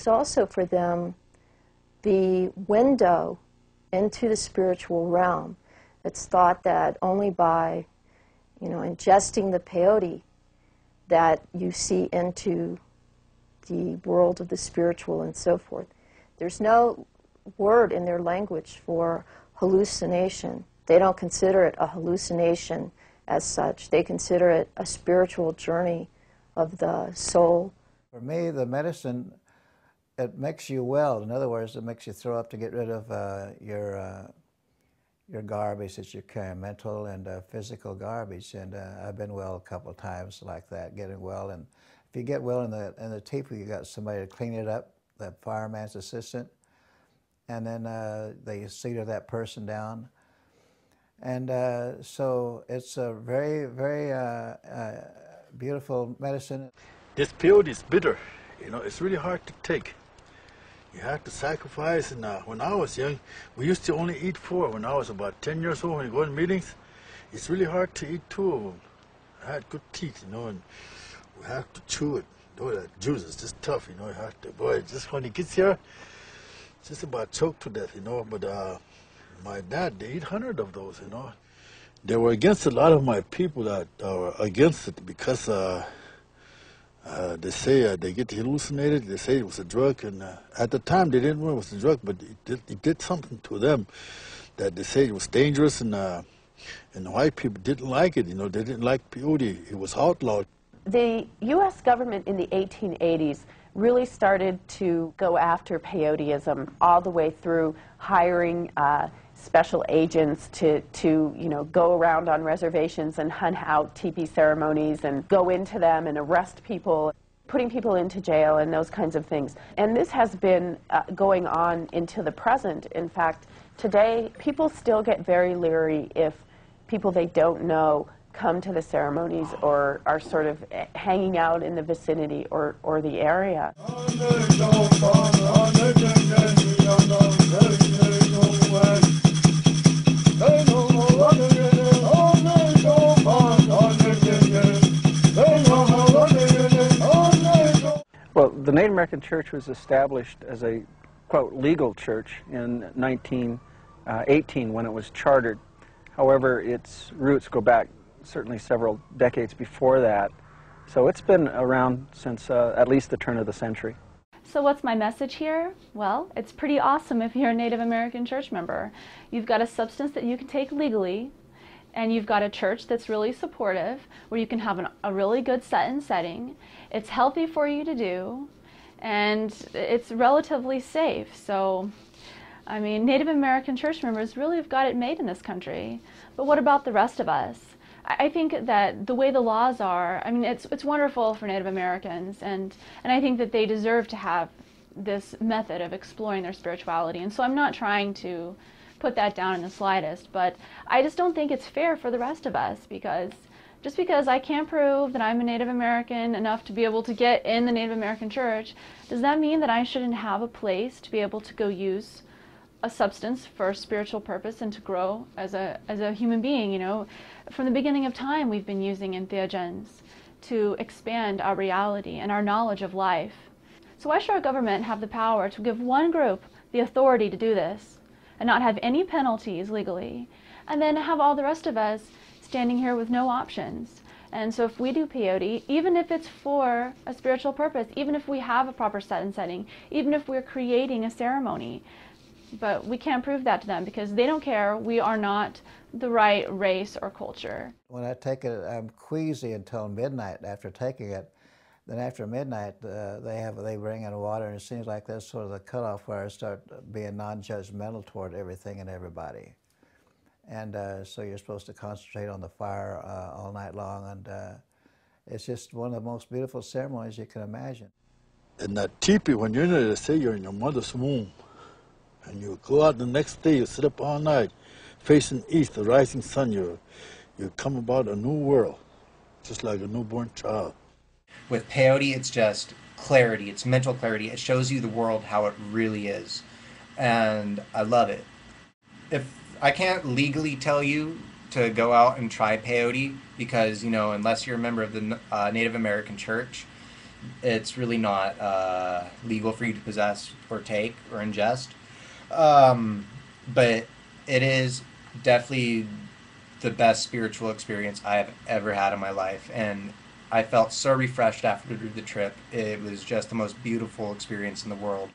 also for them the window into the spiritual realm. It's thought that only by, ingesting the peyote that you see into the world of the spiritual and so forth. There's no word in their language for hallucination. They don't consider it a hallucination as such. They consider it a spiritual journey of the soul. For me, the medicine, it makes you well. In other words, it makes you throw up to get rid of your garbage that you're carrying, mental and physical garbage. And I've been well a couple of times like that, getting well. And if you get well in the teepee, you got somebody to clean it up, that fireman's assistant, and then they cedar that person down. And so it's a very, very beautiful medicine. This peyote is bitter. It's really hard to take. You have to sacrifice, and when I was young, we used to only eat 4. When I was about 10 years old, when you go in meetings, it's really hard to eat 2 of them. I had good teeth, and we have to chew it. That juice is just tough, you have to, boy, just when it gets here, it's just about choked to death, but my dad, they eat 100 of those, They were against a lot of my people that are against it because they say they get hallucinated. They say it was a drug, and at the time they didn't know it was a drug, but it did something to them that they say it was dangerous, and white people didn't like it. They didn't like peyote. It was outlawed. The U.S. government in the 1880s really started to go after peyoteism all the way through hiring special agents to go around on reservations and hunt out teepee ceremonies and go into them and arrest people, putting people into jail and those kinds of things. And this has been going on into the present. In fact, today people still get very leery if people they don't know come to the ceremonies or are sort of hanging out in the vicinity or the area. Well, the Native American Church was established as a, quote, legal church in 1918 when it was chartered. However, its roots go back certainly several decades before that. So it's been around since at least the turn of the century. So what's my message here? Well, it's pretty awesome if you're a Native American church member. You've got a substance that you can take legally, and you've got a church that's really supportive, where you can have a really good setting. It's healthy for you to do, and it's relatively safe. So, I mean, Native American church members really have got it made in this country. But what about the rest of us? I think that the way the laws are, I mean, it's wonderful for Native Americans, and I think that they deserve to have this method of exploring their spirituality. And so I'm not trying to put that down in the slightest, but I just don't think it's fair for the rest of us, because just because I can't prove that I'm a Native American enough to be able to get in the Native American church, does that mean that I shouldn't have a place to be able to go use a substance for a spiritual purpose and to grow as a human being? From the beginning of time, we've been using entheogens to expand our reality and our knowledge of life. So why should our government have the power to give one group the authority to do this and not have any penalties legally, and then have all the rest of us standing here with no options? And so if we do peyote, even if it's for a spiritual purpose, even if we have a proper set and setting, even if we're creating a ceremony, but we can't prove that to them because they don't care. We are not the right race or culture. When I take it, I'm queasy until midnight after taking it. Then after midnight, they bring in water, and it seems like that's sort of the cutoff where I start being non-judgmental toward everything and everybody. And so you're supposed to concentrate on the fire all night long, and it's just one of the most beautiful ceremonies you can imagine. In that teepee, when you're in there, they say you're in your mother's womb. And you go out the next day, you sit up all night, facing east, the rising sun, you come about a new world, just like a newborn child. With peyote, it's just clarity, it's mental clarity. It shows you the world how it really is. And I love it. If I can't legally tell you to go out and try peyote, because, unless you're a member of the Native American Church, It's really not legal for you to possess or take or ingest. But it is definitely the best spiritual experience I have ever had in my life. And I felt so refreshed after the trip. It was just the most beautiful experience in the world.